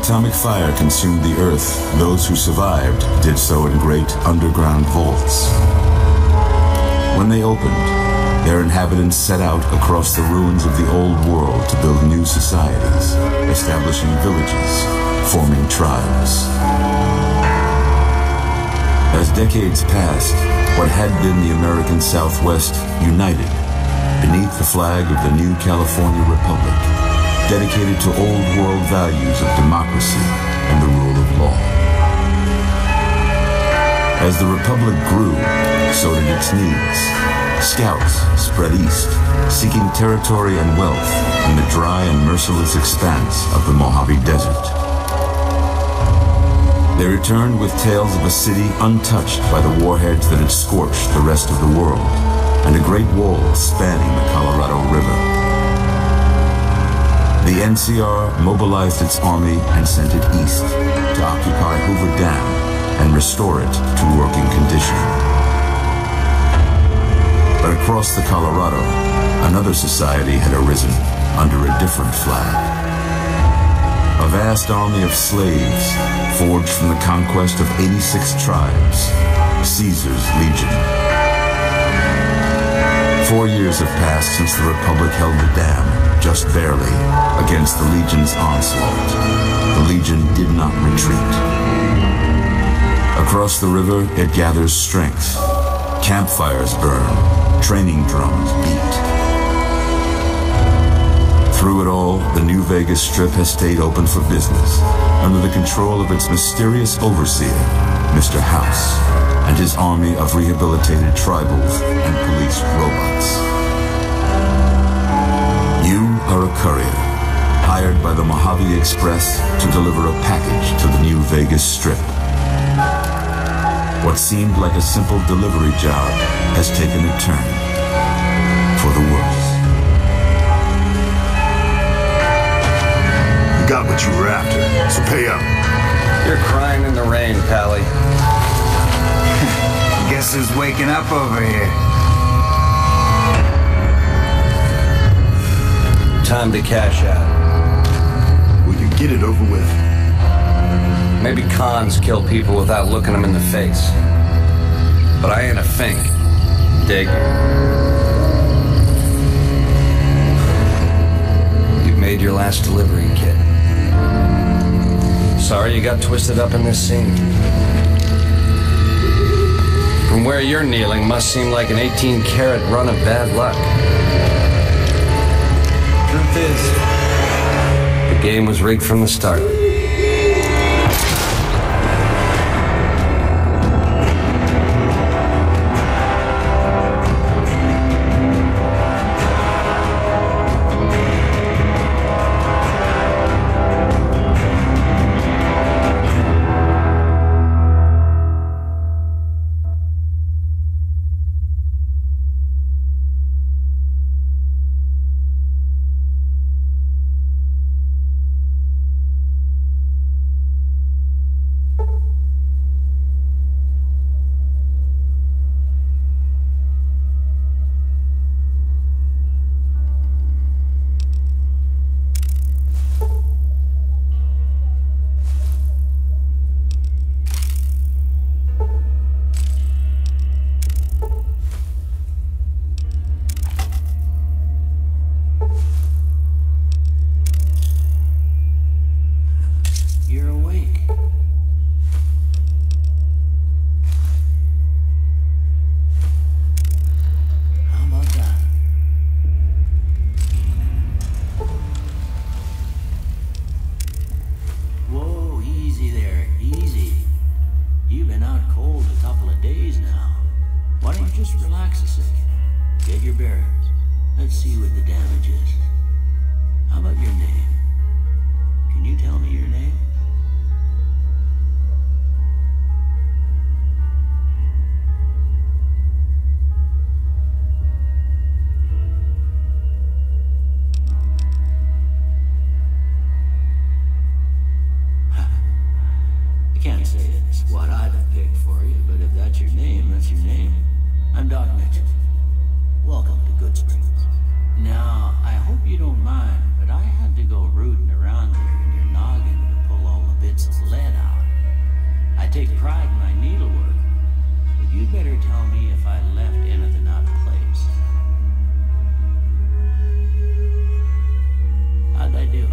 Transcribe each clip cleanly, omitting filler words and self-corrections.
atomic fire consumed the Earth, those who survived did so in great underground vaults. When they opened, their inhabitants set out across the ruins of the old world to build new societies, establishing villages, forming tribes. As decades passed, what had been the American Southwest united beneath the flag of the new California Republic, dedicated to old world values of democracy and the rule of law. As the Republic grew, so did its needs. Scouts spread east, seeking territory and wealth in the dry and merciless expanse of the Mojave Desert. They returned with tales of a city untouched by the warheads that had scorched the rest of the world, and a great wall spanning the Colorado River. The NCR mobilized its army and sent it east to occupy Hoover Dam and restore it to working condition. But across the Colorado, another society had arisen under a different flag. A vast army of slaves forged from the conquest of 86 tribes, Caesar's Legion. 4 years have passed since the Republic held the dam, just barely, against the Legion's onslaught. The Legion did not retreat. Across the river, it gathers strength. Campfires burn, training drums beat. Through it all, the New Vegas Strip has stayed open for business, under the control of its mysterious overseer, Mr. House, and his army of rehabilitated tribals and police robots. You are a courier, hired by the Mojave Express to deliver a package to the New Vegas Strip. What seemed like a simple delivery job has taken a turn for the worse. You got what you were after, so pay up. You're crying in the rain, Pally. Guess who's waking up over here? Time to cash out. Will you get it over with? Maybe cons kill people without looking them in the face. But I ain't a fink. Dig? You've made your last delivery, kid. Sorry you got twisted up in this scene. From where you're kneeling must seem like an 18-carat run of bad luck. Truth is, the game was rigged from the start. Now, I hope you don't mind, but I had to go rooting around here in your noggin to pull all take pride in my needlework, but you'd better tell me if I left anything out of place. How'd I do?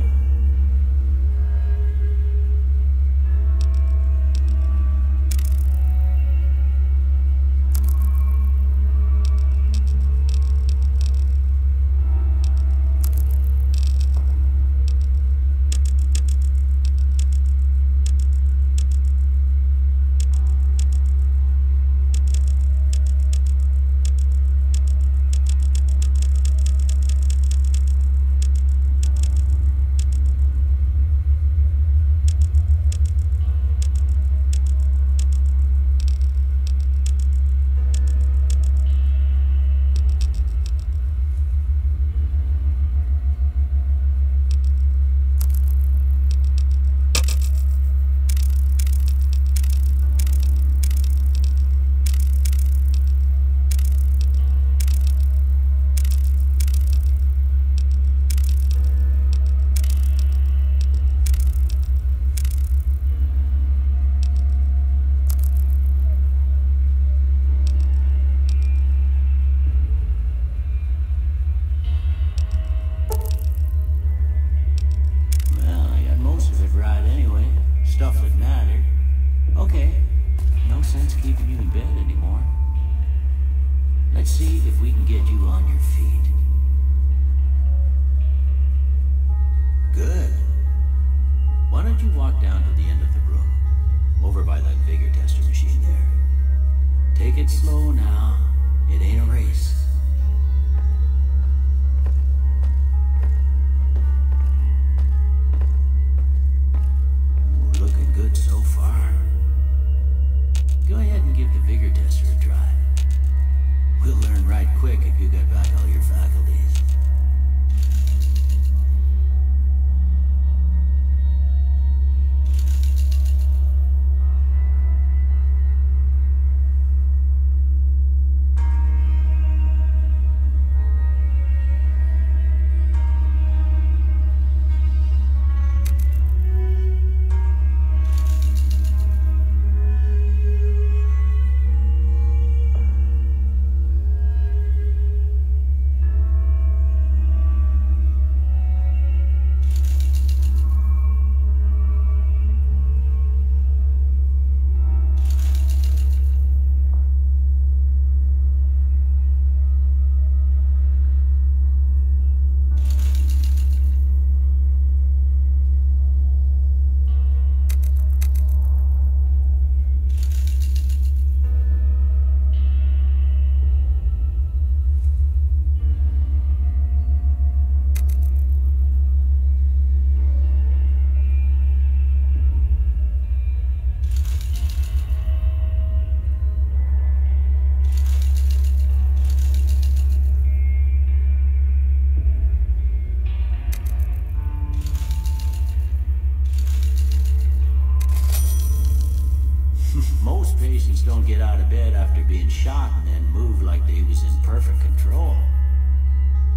Don't get out of bed after being shot and then move like they was in perfect control.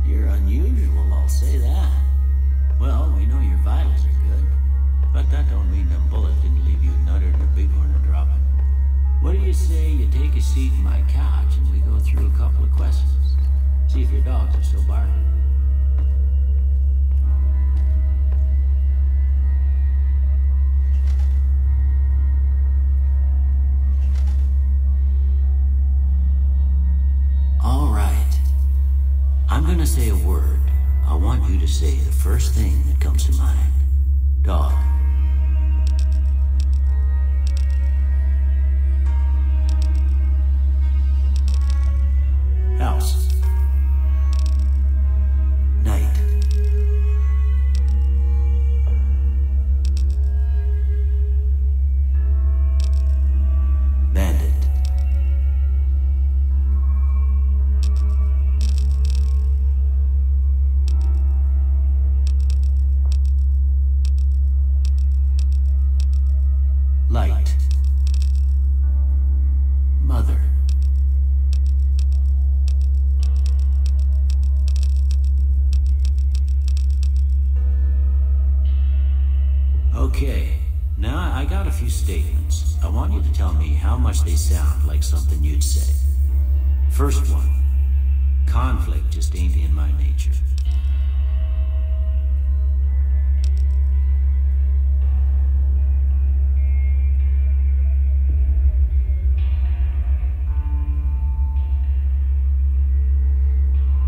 You're unusual, I'll say that. Well, we know your vitals are good, but that don't mean them bullets didn't leave you nuttered or big one or dropping. What do you say you take a seat in my couch and we go through a couple of questions? See if your dogs are still barking. I'm gonna say a word. I want you to say the first thing that comes to mind. Dog. House. Night. Bandit. Light. Mother. Okay, Now, I got a few statements. I want you to tell me how much they sound like something you'd say. First one. Conflict just ain't in my nature.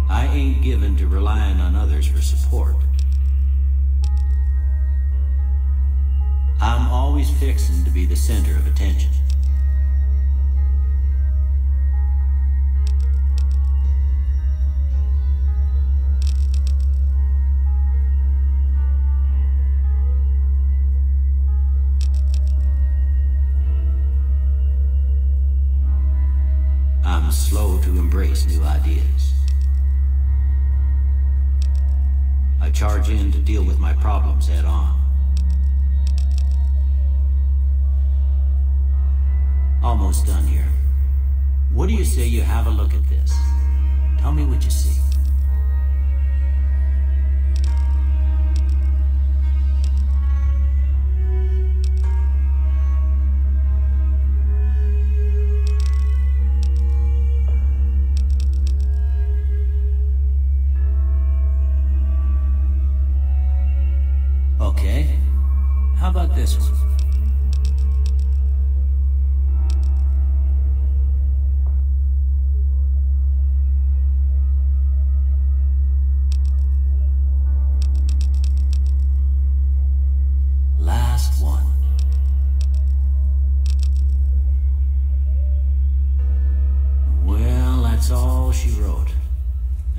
I ain't given to relying on others for support. I'm always fixing to be the center of attention. I'm slow to embrace new ideas. I charge in to deal with my problems head on. Almost done here. What do you say you have a look at this? Tell me what you see. Okay. How about this one? Last one. Well, that's all she wrote.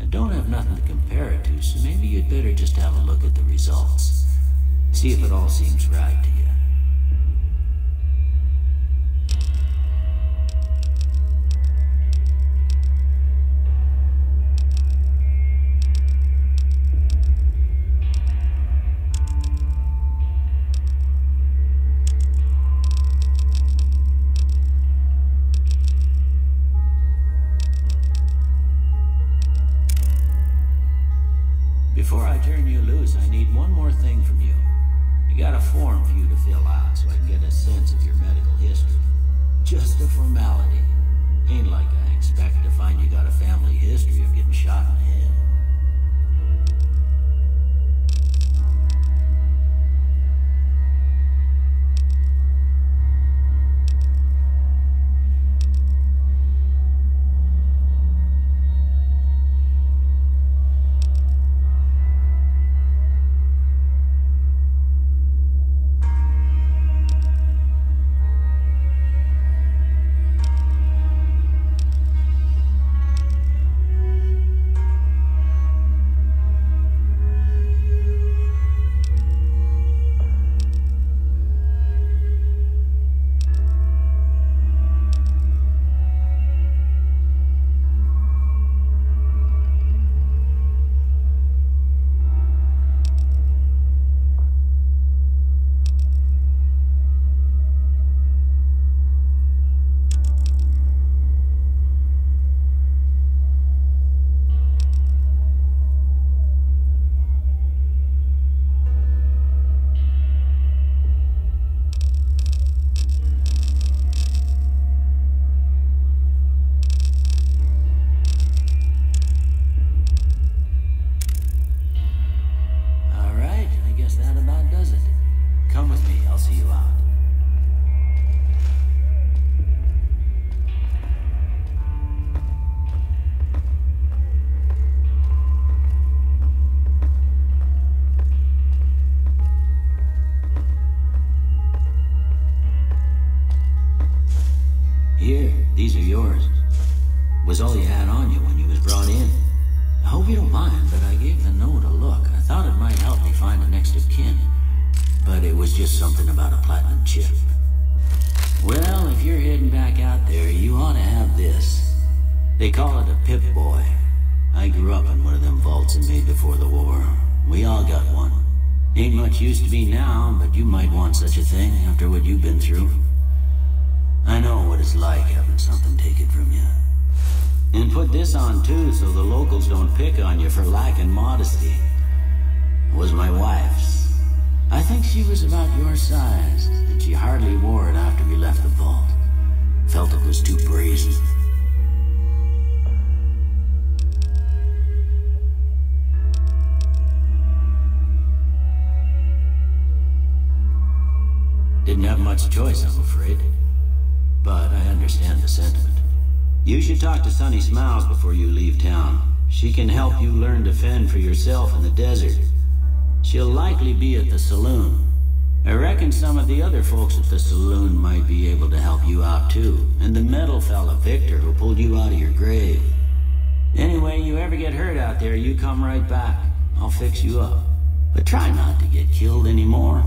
I don't have nothing to compare it to, so maybe you'd better just have a look at the results. See if it all seems right to you. Before I turn you loose, I need one more thing from you. I got a form for you to fill out so I can get a sense of your medical history. Just a formality. Ain't like I expect to find you got a family history of getting shot in the head. Here, these are yours. Was all you had on you when you was brought in. I hope you don't mind, but I gave the note a look. I thought it might help me find the next of kin. But it was just something about a platinum chip. Well, if you're heading back out there, you ought to have this. They call it a Pip-Boy. I grew up in one of them vaults they made before the war. We all got one. Ain't much use to be now, but you might want such a thing after what you've been through. I know what it's like having something taken from you. And put this on too, so the locals don't pick on you for lacking modesty. It was my wife's. I think she was about your size, and she hardly wore it after we left the vault. Felt it was too brazen. Didn't have much choice, I'm afraid. But I understand the sentiment. You should talk to Sunny Smiles before you leave town. She can help you learn to fend for yourself in the desert. She'll likely be at the saloon. I reckon some of the other folks at the saloon might be able to help you out too. And the metal fella, Victor, who pulled you out of your grave. Anyway, you ever get hurt out there, you come right back. I'll fix you up. But try not to get killed anymore.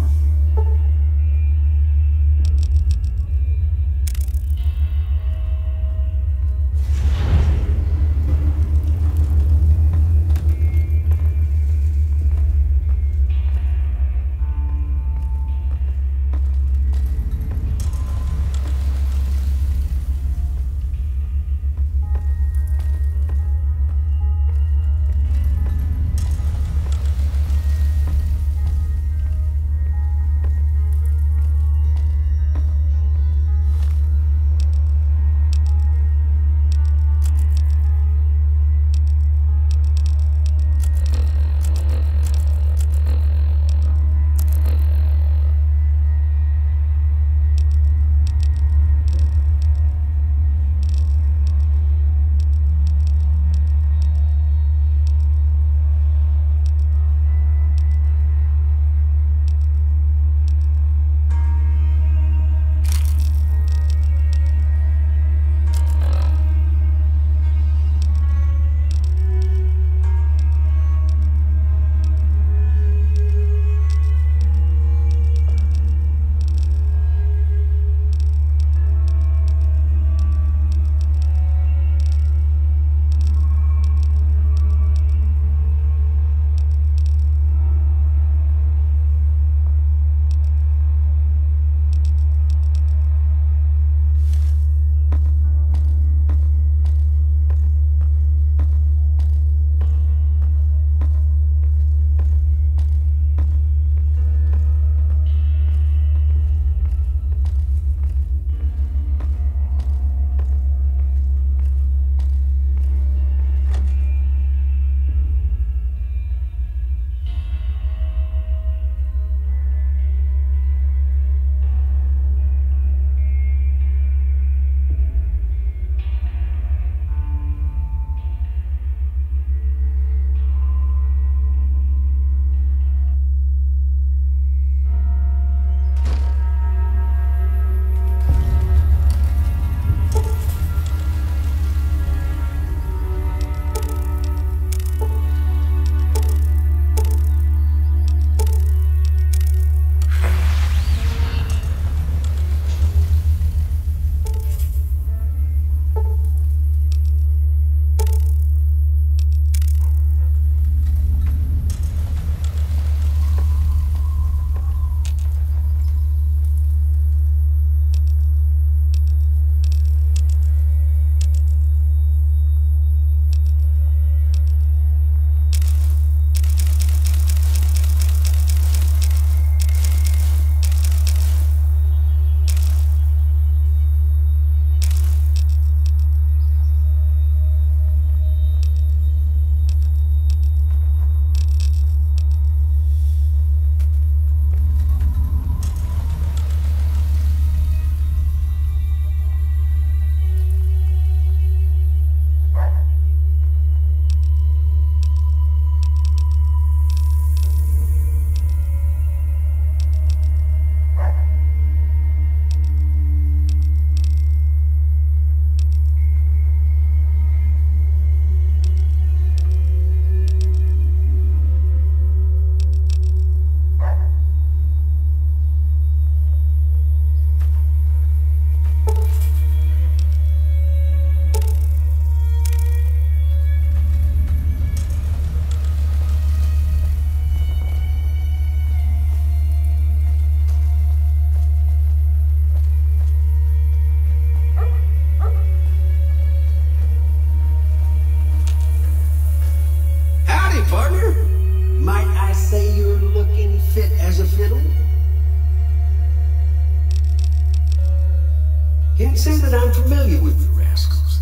Can't say that I'm familiar with the rascals.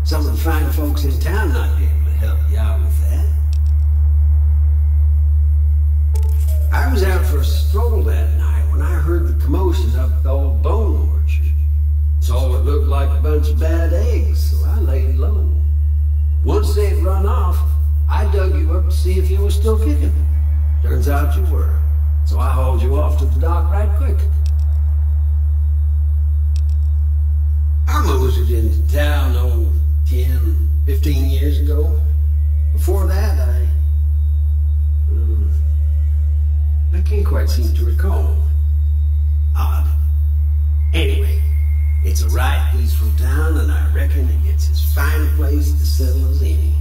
Some of the fine folks in town might be able to help you out with that. I was out for a stroll that night when I heard the commotion up at the old bone orchard. Saw what looked like a bunch of bad eggs, so I laid low. Once they'd run off, I dug you up to see if you were still kicking. Turns out you were, so I hauled you off to the dock right quick. I motored into town, 10, 15 years ago. Before that, I can't quite seem to recall. Odd. Anyway, it's a right peaceful town, and I reckon it's as fine a place to settle as any.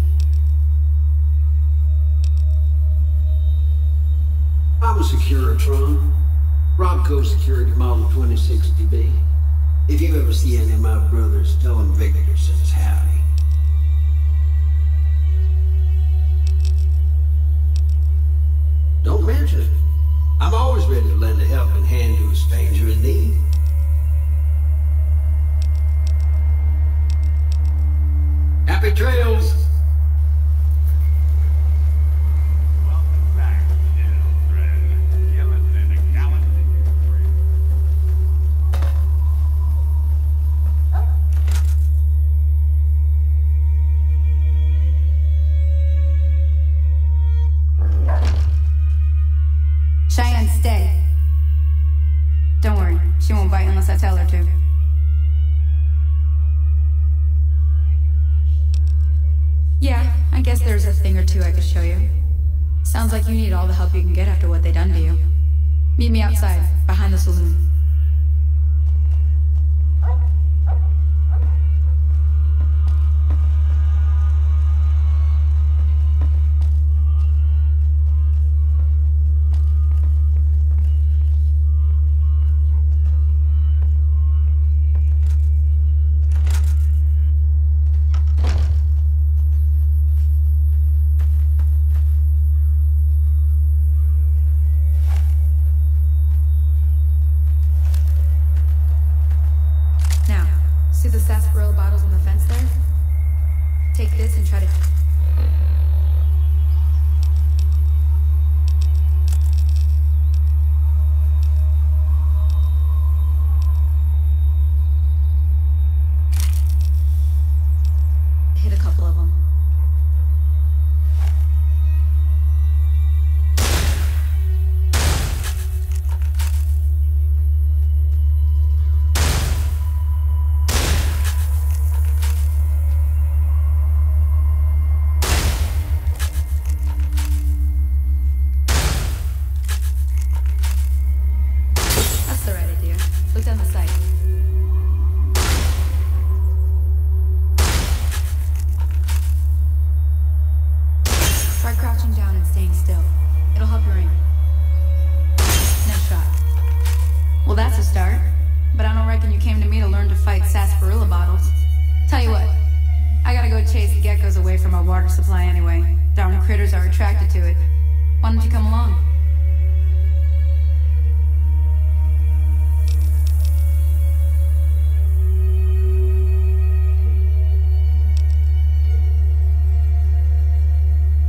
I'm a Securitron. Robco Security Model 2060B. If you ever see any of my brothers, tell them Victor says howdy. Don't mention it. I'm always ready to lend a helping hand to a stranger in need. Happy trails! Welcome back, children. You're listening to Galaxy Radio. Cheyenne, stay. Don't worry, she won't bite unless I tell her to. Yeah, I guess there's a thing or two I could show you. Sounds like you need all the help you can get after what they done to you. Meet me outside, behind the saloon. See the sarsaparilla bottles on the fence there? Take this and try to... hit a couple of them. Look down the sight. Try crouching down and staying still. It'll help your aim. Nice shot. Well, that's a start. But I don't reckon you came to me to learn to fight sarsaparilla bottles. Tell you what, I gotta go chase the geckos away from our water supply anyway. Darn critters are attracted to it. Why don't you come along?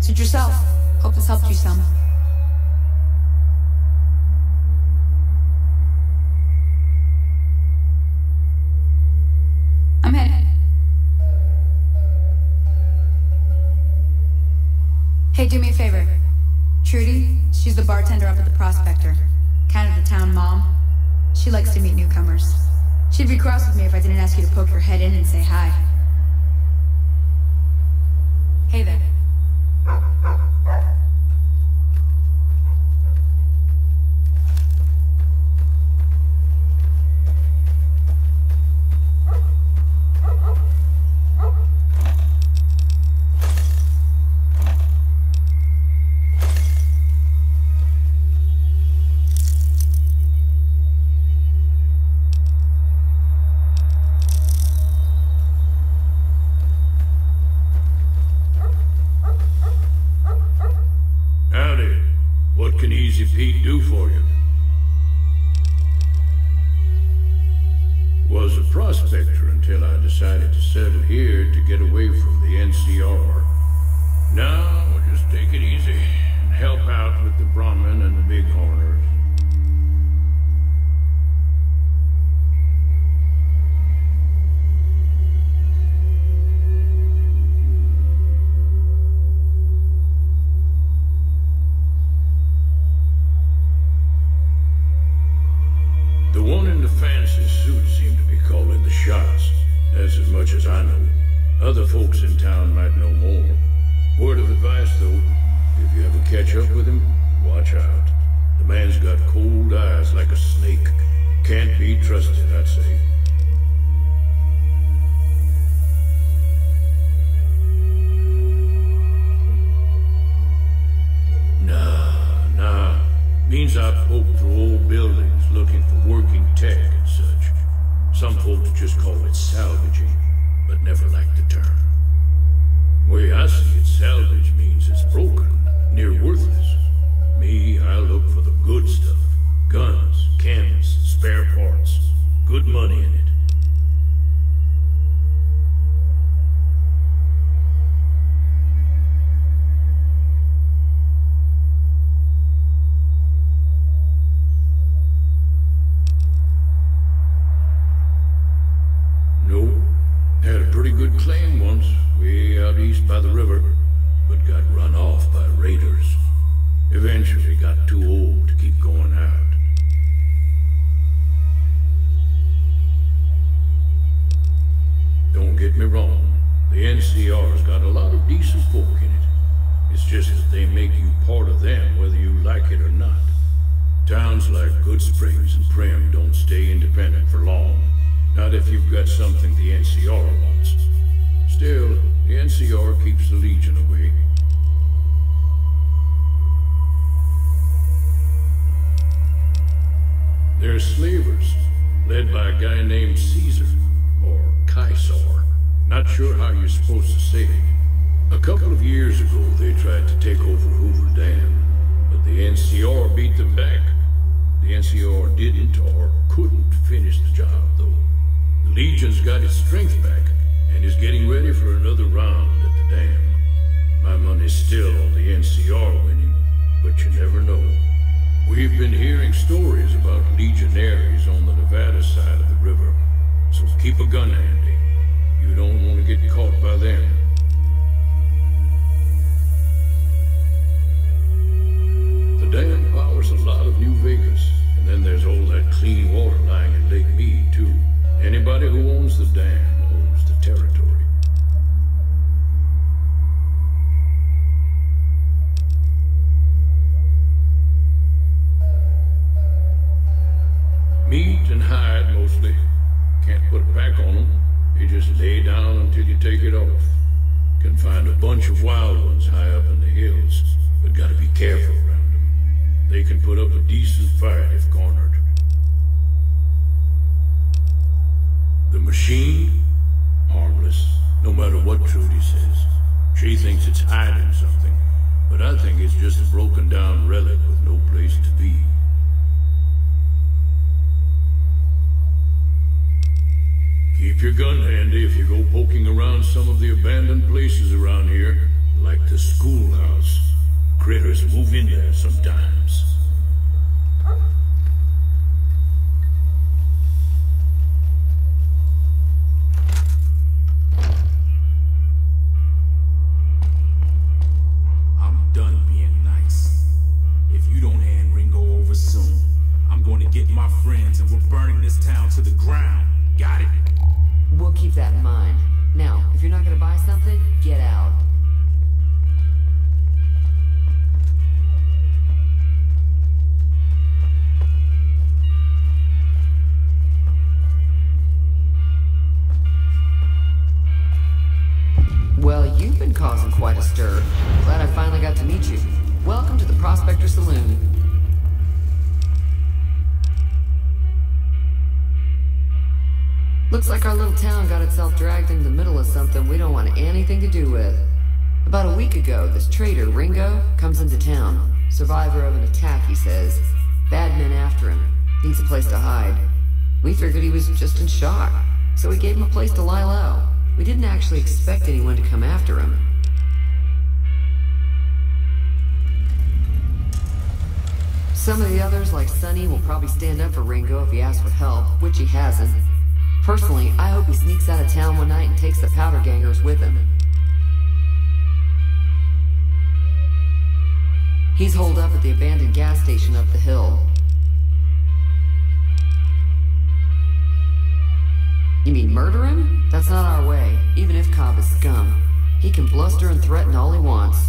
Suit yourself. Hope this helped you some. I'm headed. Hey, do me a favor. Trudy, she's the bartender up at the Prospector. Kind of the town mom. She likes to meet newcomers. She'd be cross with me if I didn't ask you to poke your head in and say hi. Hey there. prospector until I decided to settle here to get away from the NCR. Now, we'll just take it easy and help out with the Brahmin and the Bighorners. The one in the fancy suit seemed to be calling the shots. That's as much as I know. Other folks in town might know more. Word of advice, though, if you ever catch up with him, watch out. The man's got cold eyes like a snake. Can't be trusted, I'd say. Nah. Means I poke through old buildings looking for working tech and such. Some folks just call it salvaging, but never liked the term. Way I see it, salvage means it's broken, near worthless. Me, I look for the good stuff. Guns, cannons, spare parts. Good money in it. Had a pretty good claim once, way out east by the river, but got run off by raiders. Eventually got too old to keep going out. Don't get me wrong, the NCR's got a lot of decent folk in it. It's just that they make you part of them whether you like it or not. Towns like Good Springs and Prim don't stay independent for long. Not if you've got something the NCR wants. Still, the NCR keeps the Legion away. They're slavers, led by a guy named Caesar, or Caesar. Not sure how you're supposed to say it. A couple of years ago, they tried to take over Hoover Dam, but the NCR beat them back. The NCR didn't or couldn't finish the job, though. The Legion's got its strength back, and is getting ready for another round at the dam. My money's still on the NCR winning, but you never know. We've been hearing stories about legionaries on the Nevada side of the river, so keep a gun handy. You don't want to get caught by them. The dam powers a lot of New Vegas, and then there's all that clean water lying in Lake Mead, too. Anybody who owns the dam owns the territory. Meat and hide, mostly. Can't put a pack on them. You just lay down until you take it off. Can find a bunch of wild ones high up in the hills, but gotta be careful around them. They can put up a decent fight if cornered. The machine? Harmless, no matter what Trudy says. She thinks it's hiding something, but I think it's just a broken down relic with no place to be. Keep your gun handy if you go poking around some of the abandoned places around here, like the schoolhouse. Critters move in there sometimes. Done being nice. If you don't hand Ringo over soon, I'm going to get my friends and we're burning this town to the ground. Got it? We'll keep that in mind. Now, if you're not going to buy something, get out. Well, you've been causing quite a stir. Glad I finally got to meet you. Welcome to the Prospector Saloon. Looks like our little town got itself dragged into the middle of something we don't want anything to do with. About a week ago, this traitor, Ringo, comes into town. Survivor of an attack, he says. Bad men after him. Needs a place to hide. We figured he was just in shock. so we gave him a place to lie low. We didn't actually expect anyone to come after him. Some of the others, like Sonny, will probably stand up for Ringo if he asks for help, which he hasn't. Personally, I hope he sneaks out of town one night and takes the powder gangers with him. He's holed up at the abandoned gas station up the hill. You mean murder him? That's not our way, even if Cobb is scum. He can bluster and threaten all he wants.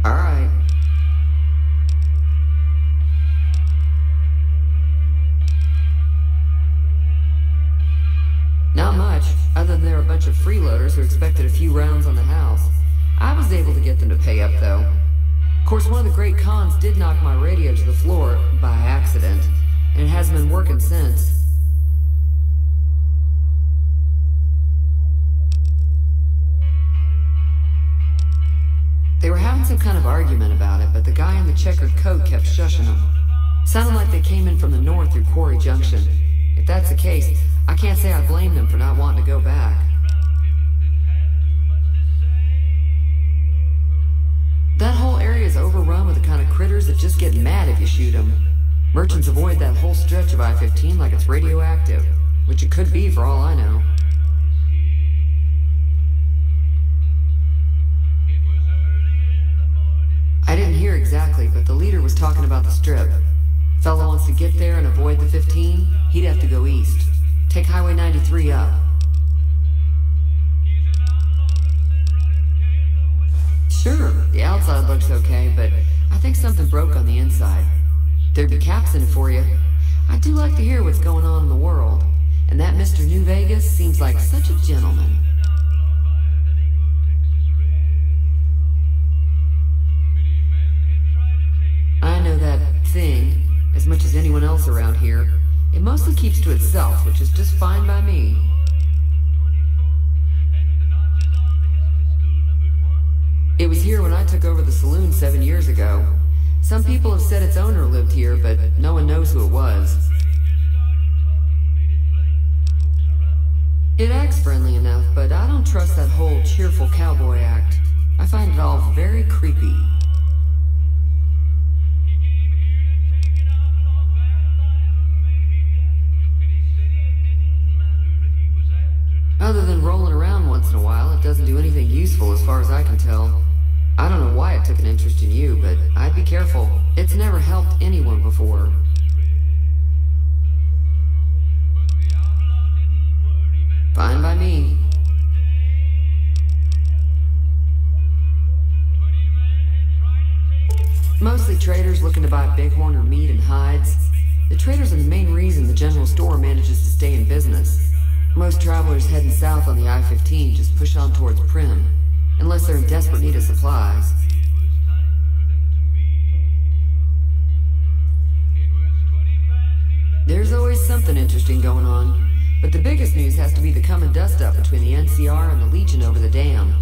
Alright. Not much, other than there are a bunch of freeloaders who expected a few rounds on the house. I was able to get them to pay up, though. Of course, one of the great cons did knock my radio to the floor, by accident, and it hasn't been working since. They were having some kind of argument about it, but the guy in the checkered coat kept shushing them. Sounded like they came in from the north through Quarry Junction. If that's the case, I can't say I blame them for not wanting to go back. That whole area is overrun with the kind of critters that just get mad if you shoot them. Merchants avoid that whole stretch of I-15 like it's radioactive, which it could be for all I know. I didn't hear exactly, but the leader was talking about the strip. Fellow wants to get there and avoid the 15, he'd have to go east. Take Highway 93 up. Sure, the outside looks okay, but I think something broke on the inside. There'd be caps in it for you. I do like to hear what's going on in the world, and that Mr. New Vegas seems like such a gentleman. I know that thing as much as anyone else around here. It mostly keeps to itself, which is just fine by me. It was here when I took over the saloon 7 years ago. Some people have said its owner lived here, but no one knows who it was. It acts friendly enough, but I don't trust that whole cheerful cowboy act. I find it all very creepy. Other than rolling around once in a while, it doesn't do anything useful as far as I can tell. I don't know why it took an interest in you, but I'd be careful. It's never helped anyone before. Fine by me. Mostly traders looking to buy bighorn or meat and hides. The traders are the main reason the general store manages to stay in business. Most travelers heading south on the I-15 just push on towards Prim, unless they're in desperate need of supplies. There's always something interesting going on, but the biggest news has to be the coming dust-up between the NCR and the Legion over the dam.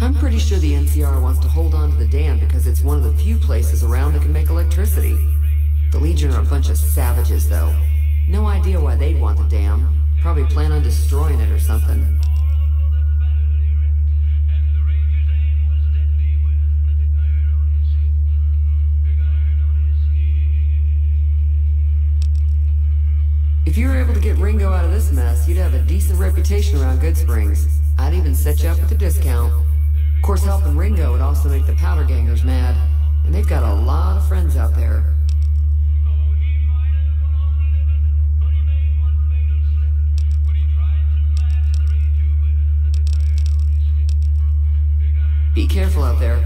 I'm pretty sure the NCR wants to hold on to the dam because it's one of the few places around that can make electricity. The Legion are a bunch of savages, though. No idea why they'd want the dam. Probably plan on destroying it or something. If you were able to get Ringo out of this mess, you'd have a decent reputation around Good Springs. I'd even set you up with a discount. Of course, helping Ringo would also make the powder gangers mad, and they've got a lot of friends out there. Be careful out there.